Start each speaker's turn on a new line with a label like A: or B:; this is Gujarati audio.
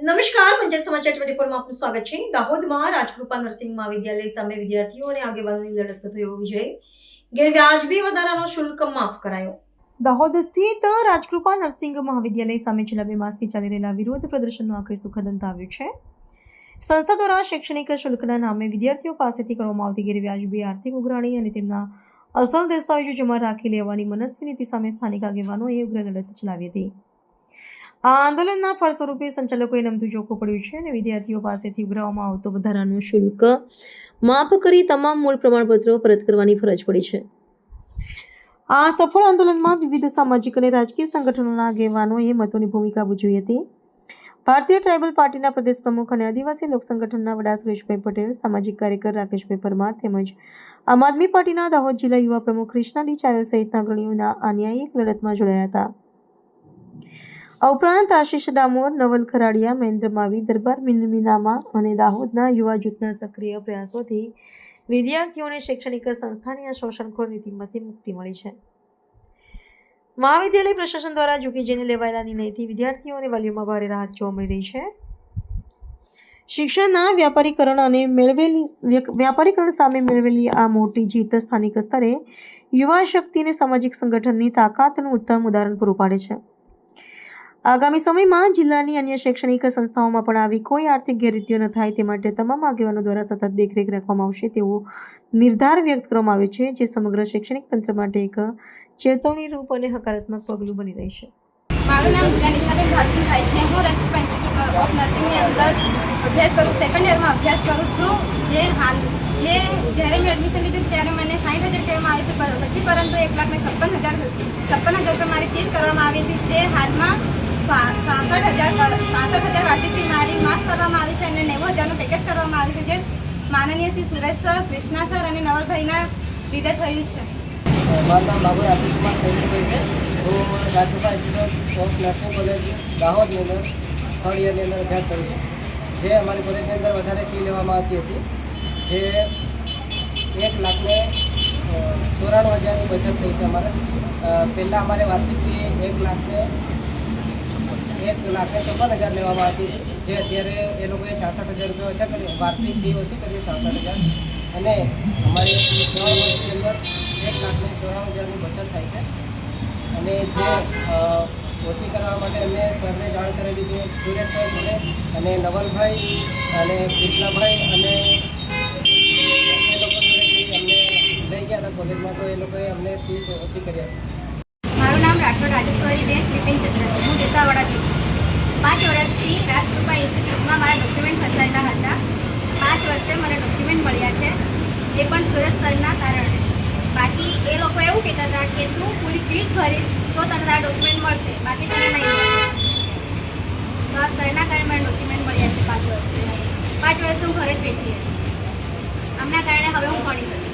A: નમસ્કાર, પંચાયત સમાચાર 24 માં આપનું સ્વાગત છે। દાહોદમાં રાજકૃપા નર્સિંગ મહાવિદ્યાલય સામે વિદ્યાર્થીઓ અને આગેવાનોની લડત થયો વિજય। ગેરવ્યાજબી વધારાનો શુલ્ક માફ કરાયો। દાહોદ સ્થિત રાજકૃપા નર્સિંગ મહાવિદ્યાલય સામે છેલ્લા 2 માસથી ચાલી રહેલા વિરોધ પ્રદર્શનનો આખરે સુખદ અંત આવ્યો છે। સંસ્થા દ્વારા શૈક્ષણિક શુલ્કના નામે વિદ્યાર્થીઓ પાસેથી કરવામાં આવતી ગેરવ્યાજબી આર્થિક ઉઘરાણી અને તેમના અસલ દસ્તાવેજો જમા રાખી લેવાની મનસ્વી નીતિ સામે સ્થાનિક આગેવાનોએ ઉગ્ર લડત ચલાવી હતી। આ આંદોલનના ફળ સ્વરૂપે સંચાલકોએ નમતું જોખવું પડ્યું છે અને વિદ્યાર્થીઓ પાસેથી ઉઘરાવવામાં આવતો વધારાનું શુલ્ક માફ કરી તમામ મૂળ પ્રમાણપત્રો પરત કરવાની ફરજ પડી છે। આ સફળ આંદોલનમાં વિવિધ સામાજિક અને રાજકીય સંગઠનોના આગેવાનોએ મહત્વની ભૂમિકા ભજવી હતી। ભારતીય ટ્રાઇબલ પાર્ટીના પ્રદેશ પ્રમુખ અને આદિવાસી લોક સંગઠનના વડા સુરેશભાઈ પટેલ, સામાજિક કાર્યકર રાકેશભાઈ પરમાર તેમજ આમ આદમી પાર્ટીના દાહોદ જિલ્લા યુવા પ્રમુખ કૃષ્ણા ડી ચારેલ સહિતના અગ્રણીઓના આ ન્યાયિક લડતમાં જોડાયા હતા। આ ઉપરાંત આશીષ ડામોર, નવલ ખરાડિયા, મહેન્દ્ર માવી, દરબાર મીનામા અને દાહોદના યુવા જૂથના સક્રિય પ્રયાસોથી વિદ્યાર્થીઓને શૈક્ષણિક સંસ્થાની આ શોષણખોર નીતિમાંથી મુક્તિ મળી છે। મહાવિદ્યાલય પ્રશાસન દ્વારા ઝૂકી જઈને લેવાયેલા નિર્ણયથી વિદ્યાર્થીઓ અને વાલીઓમાં ભારે રાહત જોવા મળી રહી છે। શિક્ષણના વ્યાપારીકરણ સામે મેળવેલી આ મોટી જીત સ્થાનિક સ્તરે યુવા શક્તિ અને સામાજિક સંગઠનની તાકાતનું ઉત્તમ ઉદાહરણ પૂરું પાડે છે। આગામી સમયમાં જિલ્લાની અન્ય શૈક્ષણિક સંસ્થાઓમાં પણ આવી કોઈ આર્થિક ગેરરીતિઓ ન થાય તે માટે તમામ આગેવાનો દ્વારા સતત દેખરેખ રાખવામાં આવશે તેવો નિર્ધાર વ્યક્ત કરવામાં આવ્યો છે, જે સમગ્ર શૈક્ષણિક તંત્ર માટે એક ચેતવણીરૂપ અને હકારાત્મક પગલું બની રહેશે।
B: મારું નામ નિશાબેન ભાસિંગ થાય છે। હું રાજકૃપા ઇન્સ્ટિટ્યૂટ ઓફ નર્સિંગની અંદર અભ્યાસ કરું, સેકન્ડ યરમાં અભ્યાસ કરું છું। જ્યારે મેં એડમિશન લીધું ત્યારે મને 60,000 કહેવામાં આવ્યું છે, પછી પરંતુ 1,56,000 મારી ફીસ કરવામાં આવી હતી, જે હાલમાં 66,000 વાર્ષિક ફી મારી માફ કરવામાં આવી છે અને 90,000નું પેકેજ કરવામાં આવ્યું છે, જે માનનીય શ્રી સુરેશ સર, કૃષ્ણા સર અને નવલભાઈના લીધે થયું છે।
C: મારું નામ બાબુ આશીષ કુમાર સૈનિકભાઈ છે। હું Rajkrupa institute of nursing college દાહોદની અંદર થર્ડ યરની અંદર અભ્યાસ કરું છું। જે અમારી કોલેજની અંદર વધારે ફી લેવામાં આવતી હતી, જે 1,94,000ની બચત થઈ છે। અમારે પહેલાં અમારે વાર્ષિક ફી 1,54,000 લેવામાં આવતી હતી, જે અત્યારે એ લોકોએ 66,000 રૂપિયા ઓછા કરી, વાર્ષિક ફી ઓછી કરી 66,000 અને અમારી 3 વર્ષની અંદર 1,94,000ની બચત થાય છે। અને જે ઓછી કરવા માટે અમે સરને જાણ કરેલી હતી, સુરેશ સર જોડે અને નવલભાઈ અને કૃષ્ણાભાઈ અને એ લોકો જોડેથી અમને લઈ ગયા હતા કોલેજમાં, તો એ લોકોએ અમને ફીસ ઓછી કરી હતી।
B: મારું નામ રાઠોડ રાજેશ્વરીબેન વિપિનચંદ્ર છે। હું દેસાવાડાથી છું। 5 વર્ષથી રાજકૃપા ઇન્સ્ટિટ્યૂટમાં મારા ડોક્યુમેન્ટ ફસાયેલા હતા। 5 વર્ષે મને ડોક્યુમેન્ટ મળ્યા છે, એ પણ સુરેશ સરના કારણે। બાકી એ લોકો એવું કહેતા હતા કે તું પૂરી ફીસ ભરીશ તો તને તારા ડોક્યુમેન્ટ મળશે, બાકી તને નહીં મળે। તો આ સરના કારણે મને ડોક્યુમેન્ટ મળ્યા છે 5 વર્ષથી। 5 વર્ષથી હું ઘરે જ બેઠી હતી, આમના કારણે હવે હું ભણી શકીશ।